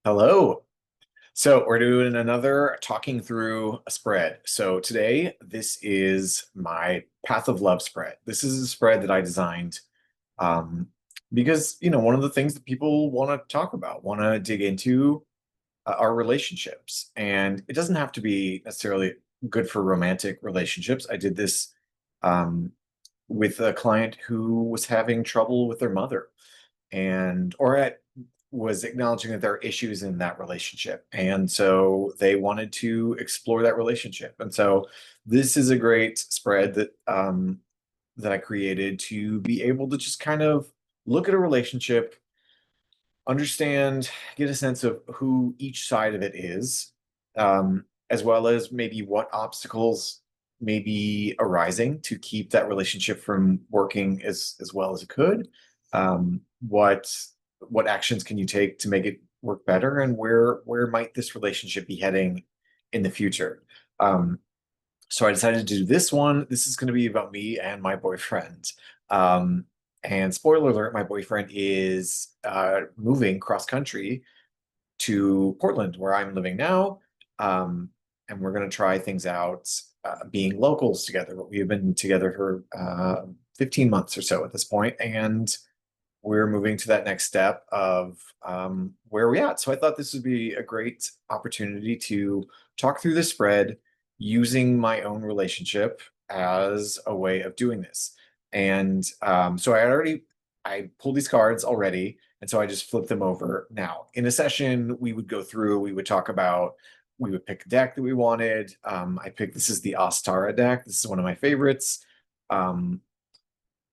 Hello. So we're doing another talking through a spread. So today, this is my Path of Love spread. This is a spread that I designed um, because, one of the things that people want to talk about, want to dig into are relationships. And it doesn't have to be necessarily good for romantic relationships. I did this um, with a client who was having trouble with their mother was acknowledging that there are issues in that relationship. And so they wanted to explore that relationship. And so this is a great spread that I created to be able to just kind of look at a relationship, understand, get a sense of who each side of it is, as well as maybe what obstacles may be arising to keep that relationship from working as well as it could. Um, what what actions can you take to make it work better, and where might this relationship be heading in the future? Um, so I decided to do this one. This is going to be about me and my boyfriend. Um, and spoiler alert, my boyfriend is moving cross country to Portland, where I'm living now. Um, and we're going to try things out being locals together. We have been together for 15 months or so at this point, and we're moving to that next step of where are we at. So I thought this would be a great opportunity to talk through the spread using my own relationship as a way of doing this. And so I pulled these cards already, and so I just flipped them over. Now, in a session, we would go through, we would pick a deck that we wanted. This is the Ostara deck. This is one of my favorites. Um,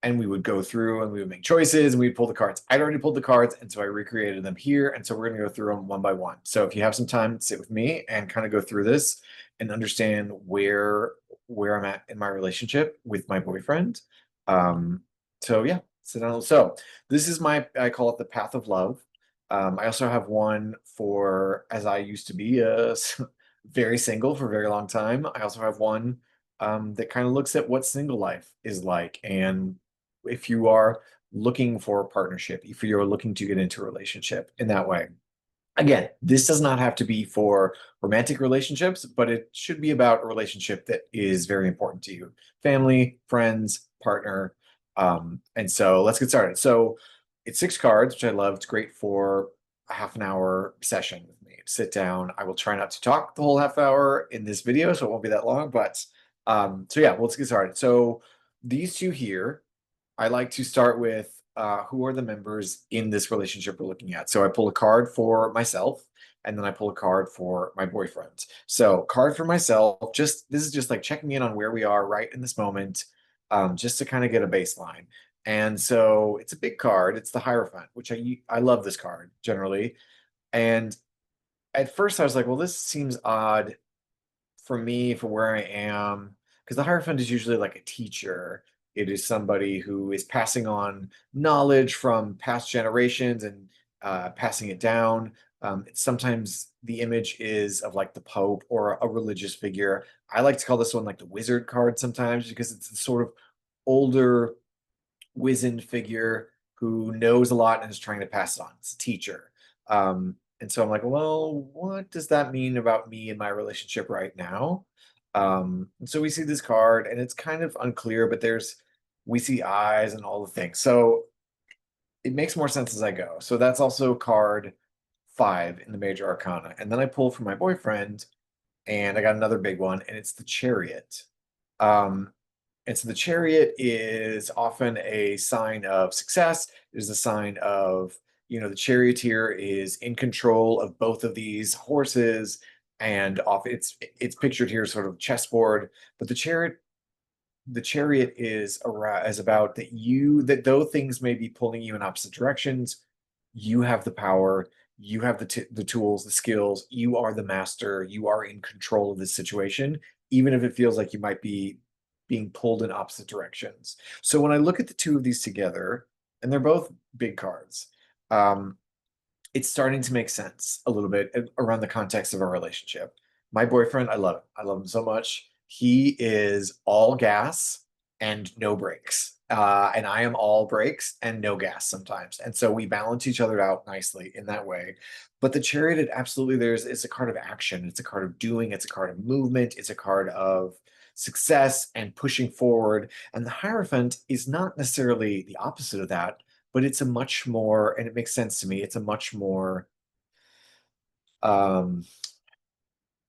and we would go through and we would make choices and we'd pull the cards. I'd already pulled the cards, and so I recreated them here. And so we're going to go through them one by one. So if you have some time, sit with me and kind of go through this and understand where I'm at in my relationship with my boyfriend. Um, so yeah, sit down. So this is I call it the Path of Love. I also have one for, as I used to be very single for a very long time. I also have one that kind of looks at what single life is like, and if you are looking for a partnership, if you're looking to get into a relationship in that way. Again, this does not have to be for romantic relationships, but it should be about a relationship that is very important to you. Family, friends, partner. And so let's get started. So it's 6 cards, which I love. It's great for a half an hour session with me. Sit down. I will try not to talk the whole half hour in this video, so it won't be that long. But so yeah, well, let's get started. So these two here, I like to start with who are the members in this relationship we're looking at. So I pull a card for myself, and then I pull a card for my boyfriend. So card for myself, this is just like checking in on where we are right in this moment, just to kind of get a baseline. And so it's a big card. It's the Hierophant, which I love this card generally. And at first I was like, well, this seems odd for me for where I am, because the Hierophant is usually like a teacher. It is somebody who is passing on knowledge from past generations and passing it down. Sometimes the image is of like the Pope or a religious figure. I like to call this one like the wizard card sometimes, because it's the sort of older, wizened figure who knows a lot and is trying to pass it on. It's a teacher. And so I'm like, well, what does that mean about me and my relationship right now? And so we see this card and it's kind of unclear, but we see eyes and all the things. So it makes more sense as I go. So that's also card 5 in the major arcana. And then I pull from my boyfriend, and I got another big one, and it's the Chariot. Um, and so the Chariot is often a sign of success. It is a sign of, the charioteer is in control of both of these horses, and often it's pictured here sort of chessboard. But the chariot is about that though things may be pulling you in opposite directions, you have the power, you have the tools, the skills, you are the master, you are in control of this situation, even if it feels like you might be being pulled in opposite directions. So when I look at the two of these together, and they're both big cards, um, it's starting to make sense a little bit around the context of our relationship. My boyfriend, I love him. I love him so much. He is all gas and no brakes. And I am all brakes and no gas sometimes. And so we balance each other out nicely in that way. But the chariot, it absolutely there's it's a card of action, it's a card of doing, it's a card of movement, it's a card of success and pushing forward. And the Hierophant is not necessarily the opposite of that, but it's a much more, and it makes sense to me, it's a much more um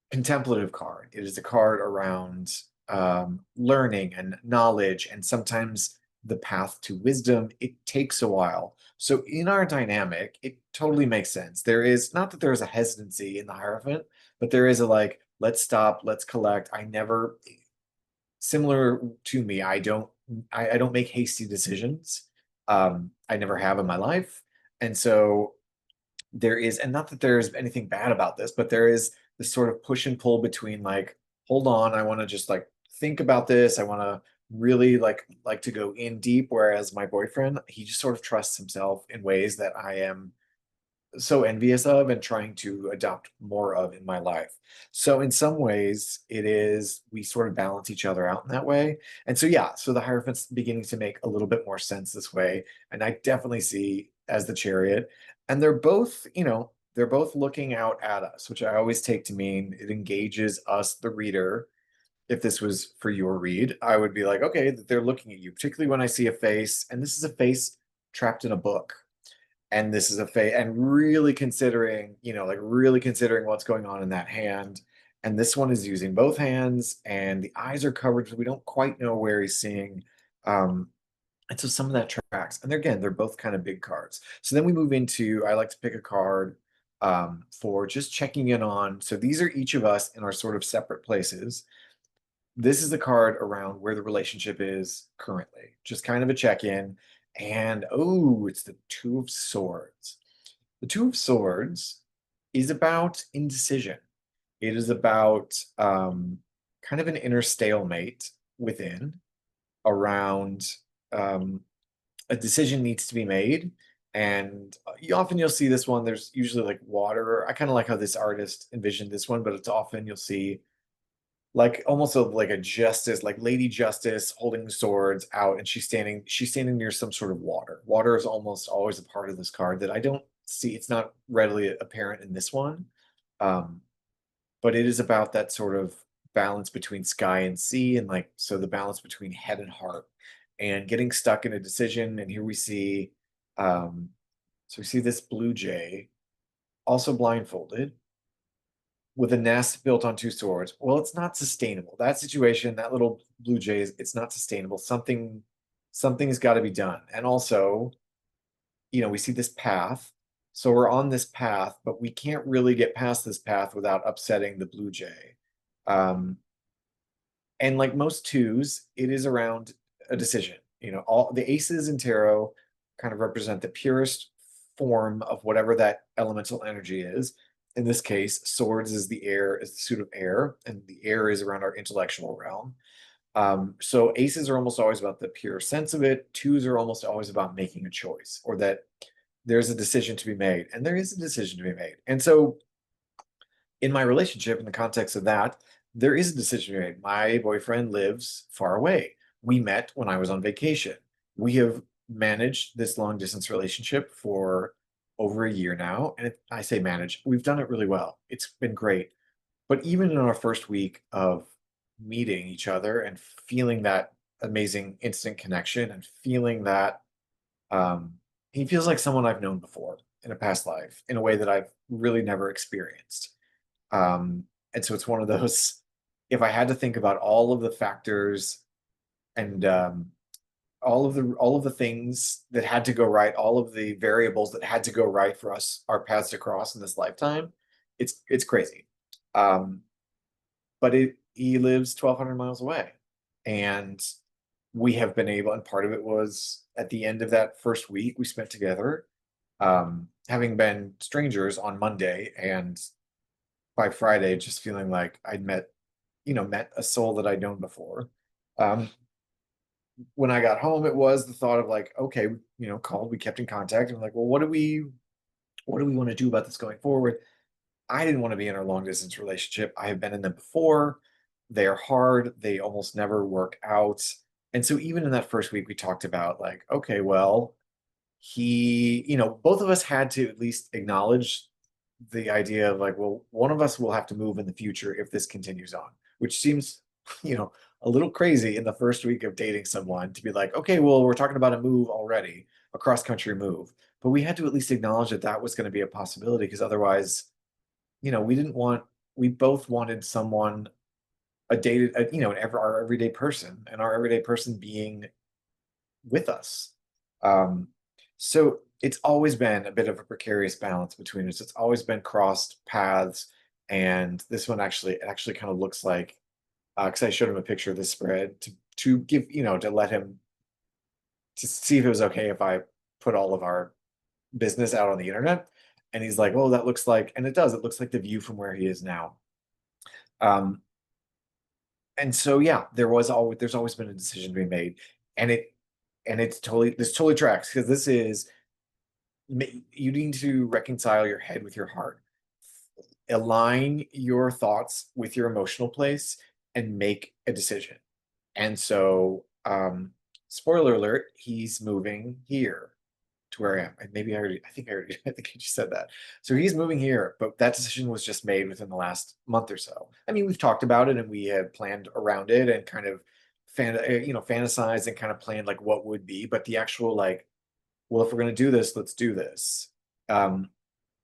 contemplative card. It is a card around learning and knowledge, and sometimes the path to wisdom. It takes a while. So in our dynamic, it totally makes sense. There is not that there is a hesitancy in the Hierophant, but there is a like, let's stop, let's collect. I never, similar to me, I don't make hasty decisions. I never have in my life. And so there is, and not that there's anything bad about this, but there is this sort of push and pull between like, hold on, I want to just like think about this. I want to really like to go in deep. Whereas my boyfriend, he just sort of trusts himself in ways that I am so envious of and trying to adopt more of in my life. So in some ways, it is we sort of balance each other out in that way. And so yeah, so the Hierophant's beginning to make a little bit more sense this way. And I definitely see as the Chariot. And they're both, they're both looking out at us, which I always take to mean it engages us, the reader. If this was for your read, I would be like, okay, they're looking at you, particularly when I see a face, and this is a face trapped in a book, and this is a fate, and really considering, like really considering what's going on in that hand. And this one is using both hands, and the eyes are covered, so we don't quite know where he's seeing. um and so some of that tracks, and again, they're both kind of big cards. So then we move into, I like to pick a card for just checking in on, so these are each of us in our sort of separate places. This is the card around where the relationship is currently, just kind of a check-in. And oh, it's the Two of Swords. The Two of Swords is about indecision. It is about kind of an inner stalemate within, around um, a decision needs to be made. And you'll see this one. There's usually like water. I kind of like how this artist envisioned this one, but it's often you'll see like almost like a justice, like Lady Justice holding swords out, and she's standing near some sort of water. Water is almost always a part of this card that I don't see. It's not readily apparent in this one. Um, but it is about that sort of balance between sky and sea, and like so the balance between head and heart, and getting stuck in a decision. And here we see so we see this blue jay also blindfolded with a nest built on two swords. Well, it's not sustainable. That situation, that little blue jays, it's not sustainable. Something's got to be done. And also, we see this path. So we're on this path, but we can't really get past this path without upsetting the blue jay. Um, and like most twos, it is around a decision. All the aces in tarot kind of represent the purest form of whatever that elemental energy is. In this case, swords is the suit of air, and the air is around our intellectual realm. So aces are almost always about the pure sense of it. Twos are almost always about making a choice, or that there's a decision to be made, and there is a decision to be made. And so in my relationship, in the context of that, there is a decision to be made. My boyfriend lives far away. We met when I was on vacation. We have managed this long distance relationship for over a year now. And I say manage, we've done it really well. It's been great. But even in our first week of meeting each other and feeling that amazing instant connection, and feeling that um, he feels like someone I've known before in a past life in a way that I've really never experienced. Um, and so it's one of those, if I had to think about all of the factors, and all of the things that had to go right, all of the variables that had to go right for us, our paths to cross in this lifetime, it's crazy. Um, but he lives 1,200 miles away, and we have been able, and part of it was at the end of that first week we spent together, having been strangers on Monday, and by Friday, just feeling like I'd met a soul that I'd known before. Um, when I got home, it was the thought of like, okay, called, we kept in contact, and like, well, what do we want to do about this going forward? I didn't want to be in a long distance relationship. I have been in them before. They are hard. They almost never work out. And so even in that first week, we talked about like, okay, well, both of us had to at least acknowledge the idea of like, well, one of us will have to move in the future if this continues on, which seems, you know, a little crazy in the first week of dating someone to be like, okay, well, we're talking about a move already, a cross country move. But we had to at least acknowledge that that was going to be a possibility because otherwise, we didn't want, we both wanted someone, our everyday person, and our everyday person being with us. Um, so it's always been a bit of a precarious balance between us. It's always been crossed paths. And this one it actually kind of looks like, because I showed him a picture of this spread to give, to let him to see if it was okay if I put all of our business out on the internet. And he's like, "Oh, that looks like," and it does. It looks like the view from where he is now. Um, and so yeah, there's always been a decision to be made, and this totally tracks because this is you need to reconcile your head with your heart, align your thoughts with your emotional place, and make a decision. And so, spoiler alert, he's moving here to where I am. And maybe I think I just said that. So he's moving here, but that decision was just made within the last month or so. I mean, we've talked about it and we had planned around it and kind of fantasized and kind of planned like what would be, but the actual like, well, if we're going to do this, let's do this. Um,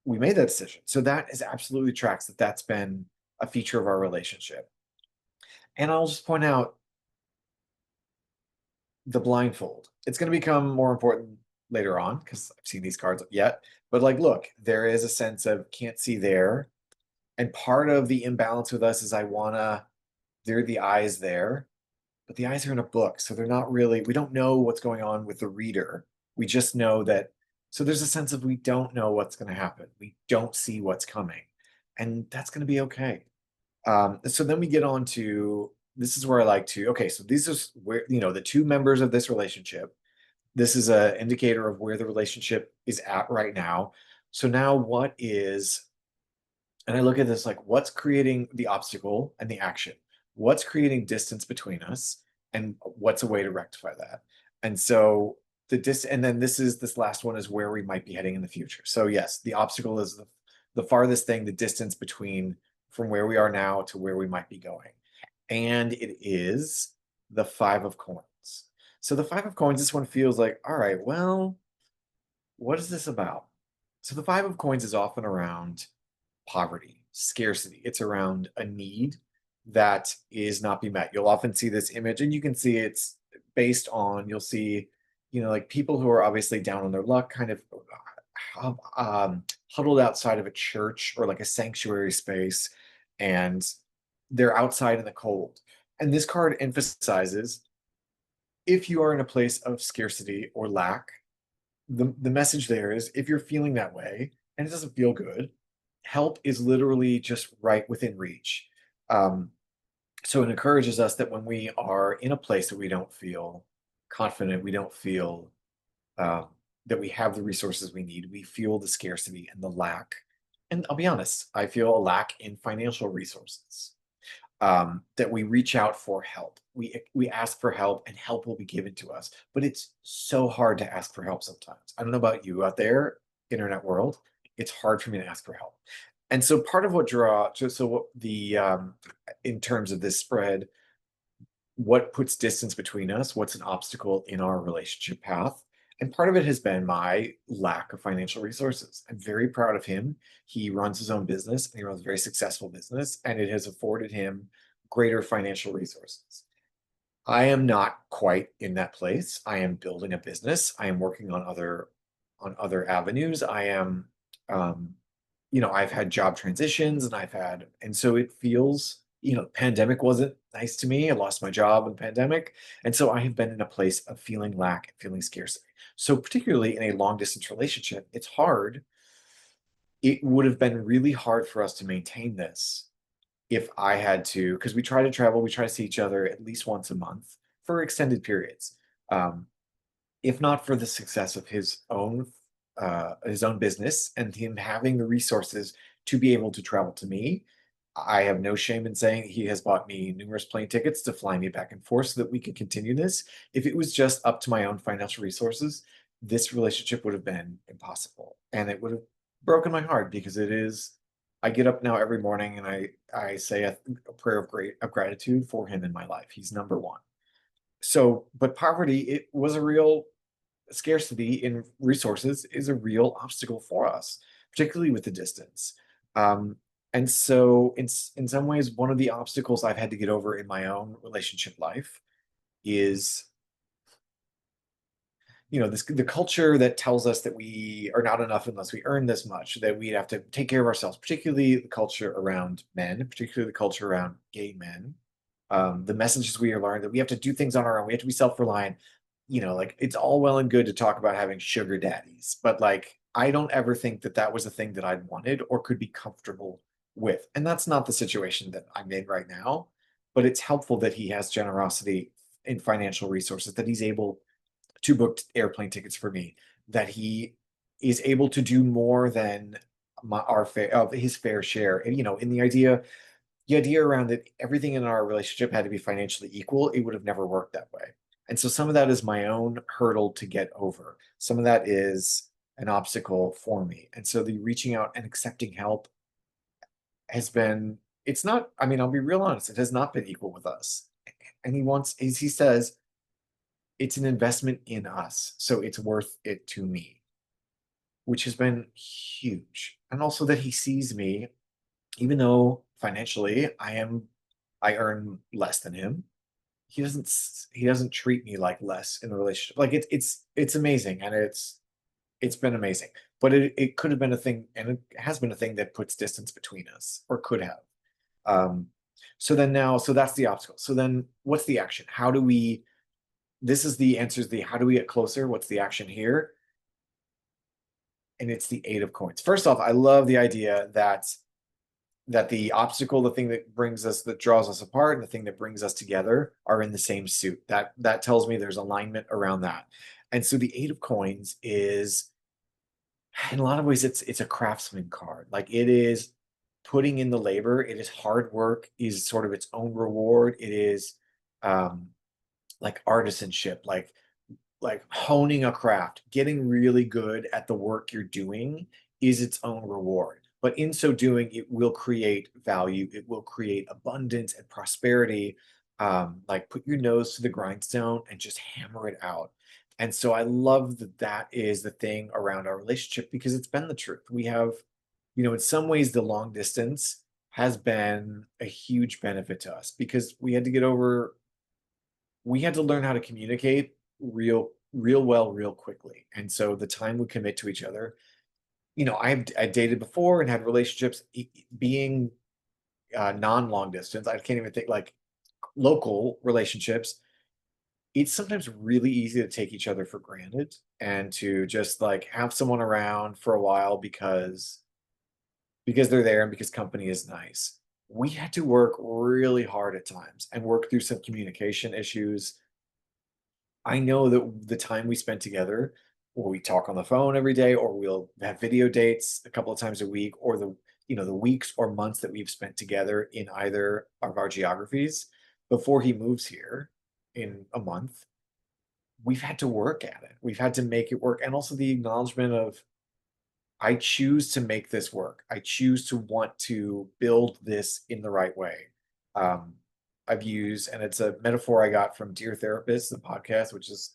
we made that decision. So that is absolutely tracks that's been a feature of our relationship. And I'll just point out the blindfold. It's going to become more important later on because I've seen these cards yet. But like, look, there is a sense of can't see there. And part of the imbalance with us is there are the eyes there, but the eyes are in a book. So they're not really, we don't know what's going on with the reader. We just know that. So there's a sense of we don't know what's going to happen. We don't see what's coming. And that's going to be okay. So then we get on to this is where I like to, okay, so these are where, the two members of this relationship. This is an indicator of where the relationship is at right now. So now and I look at this like, what's creating the obstacle and the action? What's creating distance between us? And what's a way to rectify that? And so and then this last one is where we might be heading in the future. So yes, the obstacle is the farthest thing, the distance between from where we are now to where we might be going. And it is the Five of Coins. So the Five of Coins, this one feels like, all right, well, what is this about? So the Five of Coins is often around poverty, scarcity. It's around a need that is not being met. You'll often see this image, and you can see it's based on, you'll see, like people who are obviously down on their luck, kind of huddled outside of a church or like a sanctuary space, and they're outside in the cold. And this card emphasizes if you are in a place of scarcity or lack, the message there is if you're feeling that way and it doesn't feel good, help is literally just right within reach. Um, so it encourages us that when we are in a place that we don't feel confident, we don't feel um, that we have the resources we need, we feel the scarcity and the lack. And I'll be honest, I feel a lack in financial resources. That we reach out for help. We ask for help and help will be given to us. But it's so hard to ask for help sometimes. I don't know about you out there, internet world. It's hard for me to ask for help. And so part of what draw, so what in terms of this spread, what puts distance between us, what's an obstacle in our relationship path. And part of it has been my lack of financial resources. I'm very proud of him. He runs his own business and he runs a very successful business, and it has afforded him greater financial resources. I am not quite in that place. I am building a business. I am working on other avenues. I am um, I've had job transitions and so it feels, pandemic wasn't nice to me. I lost my job in pandemic. And so I have been in a place of feeling lack and feeling scarcity. So particularly in a long distance relationship, it's hard. It would have been really hard for us to maintain this if I had to, because we try to travel, we try to see each other at least once a month for extended periods. Um, if not for the success of his own business and him having the resources to be able to travel to me, I have no shame in saying he has bought me numerous plane tickets to fly me back and forth so that we could continue this. If it was just up to my own financial resources, this relationship would have been impossible. And it would have broken my heart because it is, I get up now every morning and I say a prayer of gratitude for him in my life. He's number one. So, but poverty, it was a real scarcity in resources is a real obstacle for us, particularly with the distance. Um, and so, in some ways, one of the obstacles I've had to get over in my own relationship life is, the culture that tells us that we are not enough unless we earn this much, that we have to take care of ourselves, particularly the culture around men, particularly the culture around gay men. The messages we are learned that we have to do things on our own, we have to be self-reliant. Like it's all well and good to talk about having sugar daddies, but like I don't ever think that that was a thing that I'd wanted or could be comfortable with. And that's not the situation that I'm in right now, but it's helpful that he has generosity in financial resources, that he's able to book airplane tickets for me, that he is able to do more than our fair of his fair share. And in the idea around that everything in our relationship had to be financially equal, it would have never worked that way. And so some of that is my own hurdle to get over. Some of that is an obstacle for me. And so the reaching out and accepting help has been, it's not, I mean, I'll be real honest, it has not been equal with us. And as he says, it's an investment in us. So it's worth it to me, which has been huge. And also that he sees me, even though financially I earn less than him. He doesn't treat me like less in the relationship. Like it's amazing, and it's been amazing. But it could have been a thing, and it has been a thing that puts distance between us, or could have. Um, so that's the obstacle. So then what's the action? This is the answer is the how do we get closer? What's the action here? And it's the 8 of coins. First off, I love the idea that the obstacle, the thing that draws us apart, and the thing that brings us together are in the same suit. That tells me there's alignment around that. And so the 8 of coins is, in a lot of ways, it's a craftsman card. Like it is putting in the labor, it is hard work, is sort of its own reward. It is um like artisanship, like honing a craft, getting really good at the work you're doing is its own reward. But in so doing, it will create value, it will create abundance and prosperity. Like put your nose to the grindstone and just hammer it out. And so I love that that is the thing around our relationship because it's been the truth. We have, in some ways, the long distance has been a huge benefit to us because we had to learn how to communicate real well real quickly. And so the time we commit to each other, I dated before and had relationships being non-long distance. I can't even think like local relationships. It's sometimes really easy to take each other for granted and to just like have someone around for a while because they're there and because company is nice. We had to work really hard at times and work through some communication issues. I know that the time we spent together, or we talk on the phone every day, or we'll have video dates a couple of times a week, or the weeks or months that we've spent together in either of our geographies before he moves here in a month, we've had to work at it. We've had to make it work. And also the acknowledgement of I choose to make this work. I choose to want to build this in the right way. Um, I've used, and it's a metaphor I got from Dear Therapist, the podcast, which is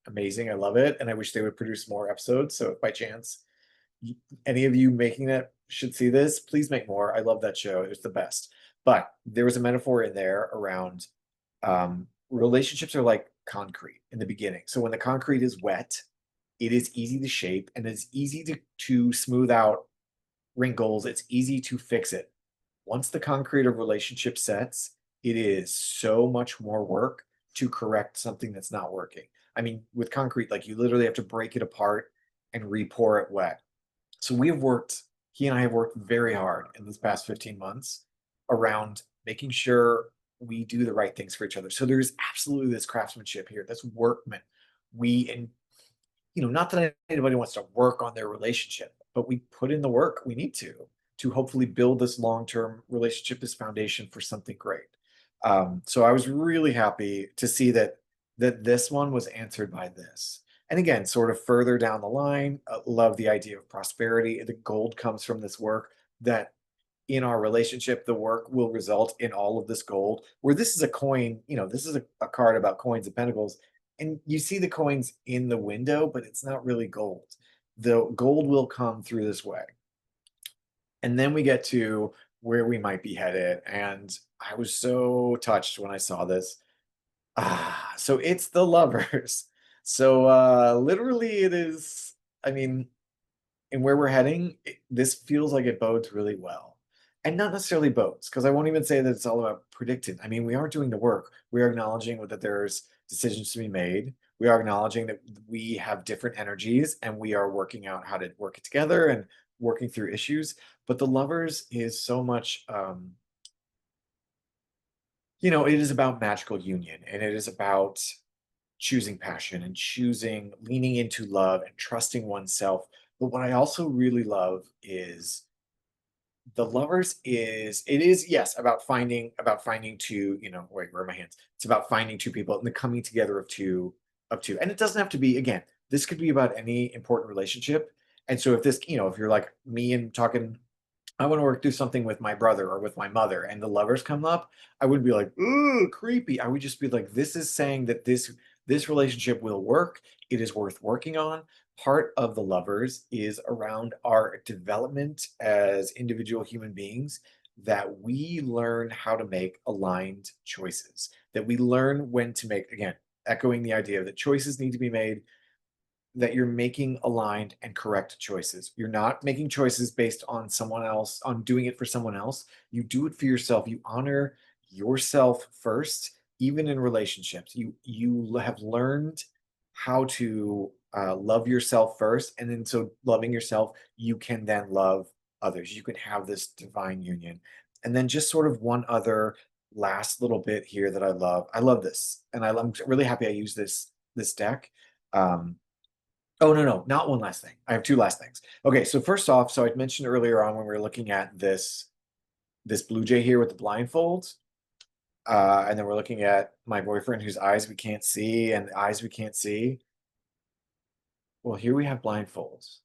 amazing. I love it. And I wish they would produce more episodes. So if by chance any of you making that should see this, please make more. I love that show. It was the best. But there was a metaphor in there around relationships are like concrete in the beginning. So when the concrete is wet, it is easy to shape and it's easy to smooth out wrinkles. It's easy to fix it. Once the concrete of relationship sets, it is so much more work to correct something that's not working. I mean, with concrete, like you literally have to break it apart and re-pour it wet. So he and I have worked very hard in this past 15 months around making sure we do the right things for each other. So there's absolutely this craftsmanship here, this workman. And not that anybody wants to work on their relationship, but we put in the work we need to. to hopefully build this long-term relationship, this foundation for something great. So I was really happy to see that this one was answered by this. And again, sort of further down the line, love the idea of prosperity. The gold comes from this work, that in our relationship, the work will result in all of this gold. Where this is a coin, this is a card about coins and pentacles, and you see the coins in the window, but it's not really gold. The gold will come through this way. And then we get to where we might be headed. And I was so touched when I saw this. So it's the lovers. So literally it is, I mean, and where we're heading, this feels like it bodes really well. And not necessarily bodes, because I won't even say that it's all about predicting. I mean, we are doing the work. We are acknowledging that there's decisions to be made. We are acknowledging that we have different energies and we are working out how to work it together and working through issues. But the lovers is so much, it is about magical union, and it is about choosing passion and choosing leaning into love and trusting oneself. But what I also really love is the lovers is it is, yes, about finding two, wait, where are my hands? It's about finding two people and the coming together of two. And it doesn't have to be, again, this could be about any important relationship. And so if this, if you're like me and talking, I want to work through something with my brother or with my mother, and the lovers come up, I wouldn't be like, ooh, creepy. I would just be like, this is saying that this relationship will work. It is worth working on. Part of the lovers is around our development as individual human beings, that we learn how to make aligned choices, that we learn when to make, again, echoing the idea that choices need to be made, that you're making aligned and correct choices. You're not making choices based on someone else, on doing it for someone else. You do it for yourself. You honor yourself first, even in relationships. You have learned how to love yourself first, and then so loving yourself, you can then love others. You can have this divine union. And then just sort of one other last little bit here that I love. I love this, and I'm really happy I use this deck. Um, Oh, no, no, not one last thing. I have two last things. Okay, so first off, so I'd mentioned earlier on when we were looking at this blue jay here with the blindfolds, and then we're looking at my boyfriend whose eyes we can't see and the eyes we can't see. Well, here we have blindfolds.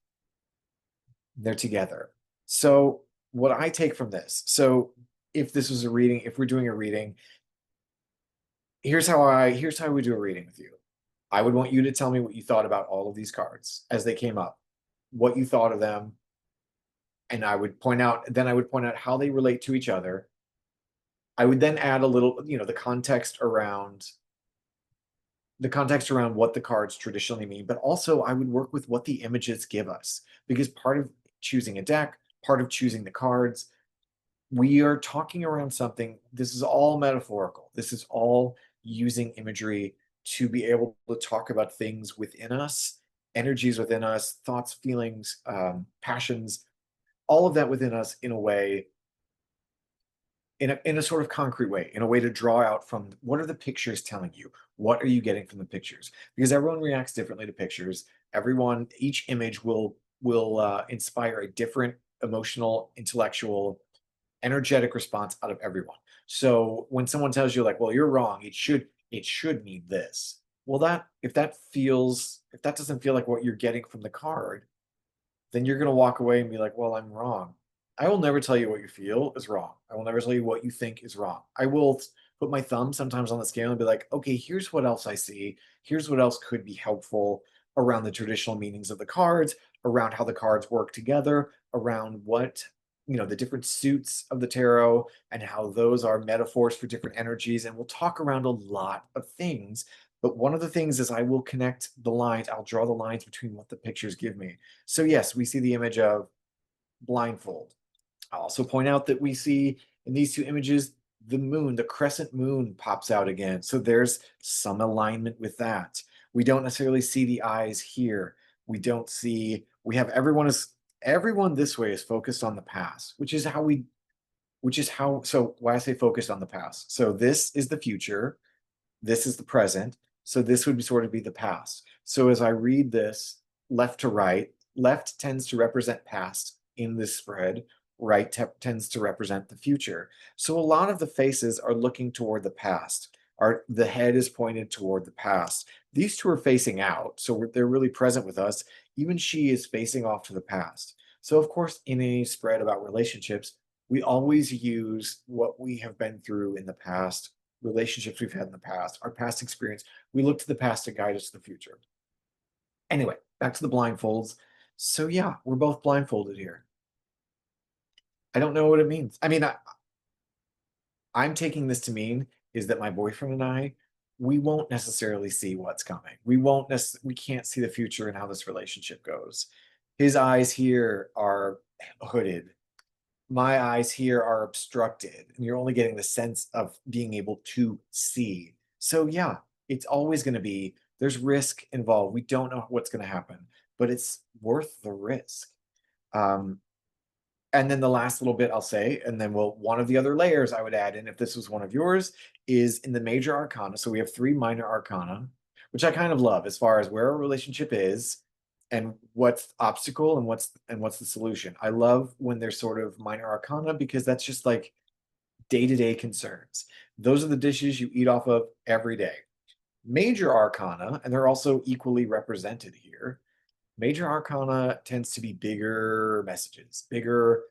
They're together. So what I take from this, so if this was a reading, if we're doing a reading, here's how we do a reading with you. I would want you to tell me what you thought about all of these cards as they came up, what you thought of them, and I would point out how they relate to each other. I would then add a little, the context around what the cards traditionally mean, but also I would work with what the images give us, because part of choosing a deck, part of choosing the cards, we are talking around something. This is all metaphorical. This is all using imagery to be able to talk about things within us, energies within us, thoughts, feelings, passions, all of that within us in a way, in a sort of concrete way, in a way to draw out from what are the pictures telling you? What are you getting from the pictures? Because everyone reacts differently to pictures. Each image will inspire a different emotional, intellectual, energetic response out of everyone. So when someone tells you like, well, you're wrong, it should mean this. Well, if that doesn't feel like what you're getting from the card, then you're going to walk away and be like, well, I'm wrong. I will never tell you what you feel is wrong. I will never tell you what you think is wrong. I will put my thumb sometimes on the scale and be like, okay, here's what else I see. Here's what else could be helpful around the traditional meanings of the cards, around how the cards work together, around the different suits of the tarot and how those are metaphors for different energies. And we'll talk around a lot of things. But one of the things is I will connect the lines. I'll draw the lines between what the pictures give me. So yes, we see the image of blindfold. I'll also point out that we see in these two images, the moon, the crescent moon pops out again. So there's some alignment with that. We don't necessarily see the eyes here. We have everyone this way is focused on the past, so why I say focused on the past. So this is the future, this is the present. So this would sort of be the past. So as I read this left to right, left tends to represent past in this spread. right tends to represent the future. So a lot of the faces are looking toward the past. The head is pointed toward the past. These two are facing out, so they're really present with us. Even she is facing off to the past. So of course, in a spread about relationships, we always use what we have been through in the past, relationships we've had in the past, our past experience. We look to the past to guide us to the future. Anyway, back to the blindfolds. So yeah, we're both blindfolded here. I don't know what it means. I mean, I'm taking this to mean is that my boyfriend and I, we won't necessarily see what's coming. We can't see the future and how this relationship goes. His eyes here are hooded. My eyes here are obstructed, and you're only getting the sense of being able to see. So yeah, it's always going to be, there's risk involved. We don't know what's going to happen, but it's worth the risk. Um, and then the last little bit I'll say, and then one of the other layers I would add in if this was one of yours is in the major arcana. So we have three minor arcana, which I kind of love as far as where a relationship is and what's the obstacle and what's the solution. I love when there's sort of minor arcana because that's just like day-to-day concerns. Those are the dishes you eat off of every day. Major arcana, and they're also equally represented here. Major arcana tends to be bigger messages, bigger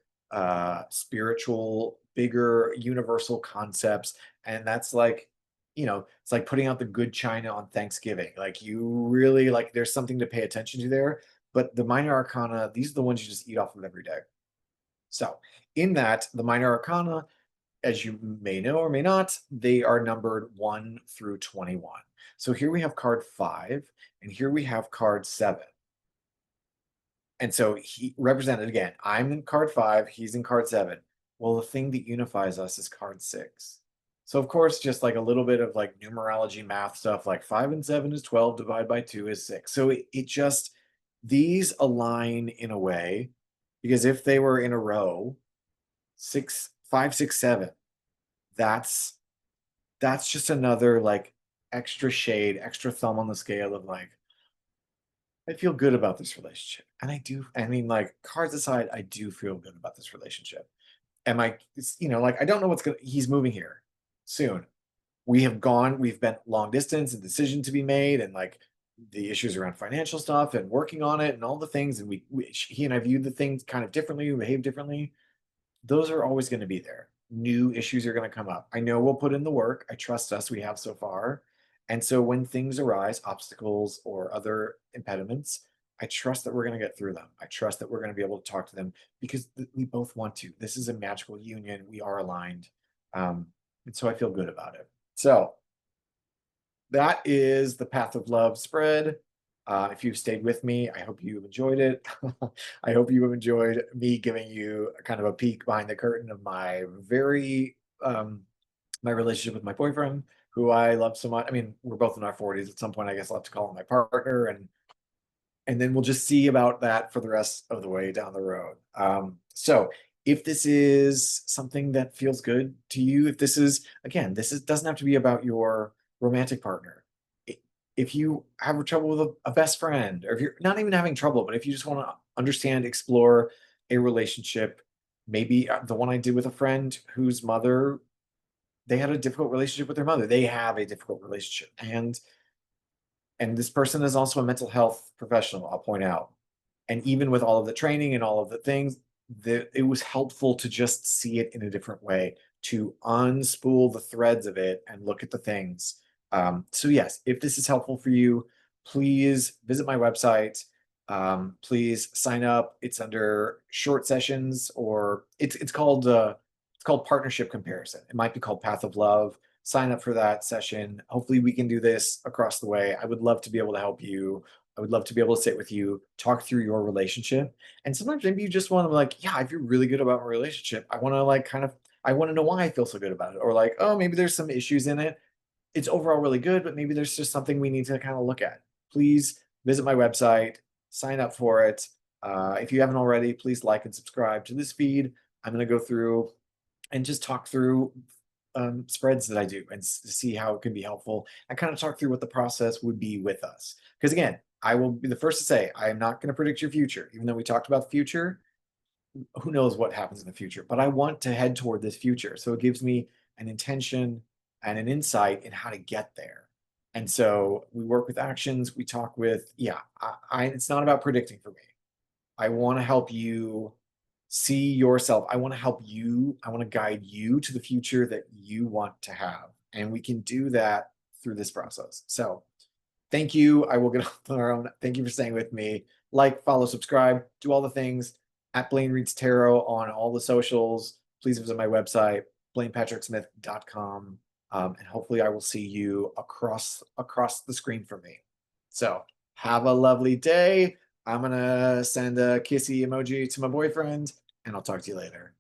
spiritual, bigger universal concepts. And that's like, it's like putting out the good china on Thanksgiving. Like you really like there's something to pay attention to there. But the minor arcana, these are the ones you just eat off of every day. So in that, the minor arcana, as you may know or may not, they are numbered 1 through 21. So here we have card 5, and here we have card 7. And so he represented again, I'm in card 5, he's in card 7. Well, the thing that unifies us is card 6. So of course, just like a little bit of like numerology math stuff, like 5 and 7 is 12, divided by 2 is 6. So it just, these align in a way, because if they were in a row, 6, 5, 6, 7, that's just another like extra shade, extra thumb on the scale of like, I feel good about this relationship. And I do, I mean, like, cards aside, I do feel good about this relationship. And like, I don't know he's moving here soon. We've been long distance and decision to be made, and like the issues around financial stuff and working on it and all the things. And he and I viewed the things kind of differently, we behave differently. Those are always going to be there. New issues are going to come up. I know we'll put in the work. I trust us. We have so far. And so when things arise, obstacles or other impediments, I trust that we're going to get through them. I trust that we're going to be able to talk to them because we both want to. This is a magical union. We are aligned. And so I feel good about it. So that is the Path of Love spread. If you've stayed with me, I hope you've enjoyed it. I hope you have enjoyed me giving you a kind of a peek behind the curtain of my my relationship with my boyfriend, who I love so much. I mean, we're both in our 40s. At some point, I guess I'll have to call him my partner, and then we'll just see about that for the rest of the way down the road. So if this is something that feels good to you, if this is, again, doesn't have to be about your romantic partner. If you have trouble with a best friend, or if you're not even having trouble, but if you just want to understand, explore a relationship, maybe the one I did with a friend whose mother, they had a difficult relationship with their mother. They have a difficult relationship. And this person is also a mental health professional, I'll point out. And even with all of the training and all of the things, it was helpful to just see it in a different way, to unspool the threads of it and look at the things. So yes, if this is helpful for you, please visit my website. Please sign up. It's under short sessions, or it's called partnership comparison. It might be called Path of Love. Sign up for that session. Hopefully we can do this across the way. I would love to be able to help you. I would love to be able to sit with you, talk through your relationship. And sometimes maybe you just want to like, yeah, I feel really good about my relationship. I want to like I want to know why I feel so good about it. Or like, oh, maybe there's some issues in it. It's overall really good, but maybe there's just something we need to kind of look at. Please visit my website, sign up for it. If you haven't already, please like and subscribe to this feed. I'm going to go through and just talk through spreads that I do and see how it can be helpful, and kind of talk through what the process would be with us. Because again, I will be the first to say, I am not going to predict your future. Even though we talked about the future, who knows what happens in the future, but I want to head toward this future. So it gives me an intention and an insight in how to get there. And so we work with actions, we talk with, yeah, it's not about predicting for me. I want to help you see yourself. I want to help you. I want to guide you to the future that you want to have. And we can do that through this process. So thank you. I will get off our own. Thank you for staying with me. Like, follow, subscribe, do all the things at Blaine Reads Tarot on all the socials. Please visit my website, blainepatricksmith.com. And hopefully I will see you across the screen from me. So have a lovely day. I'm gonna send a kissy emoji to my boyfriend, and I'll talk to you later.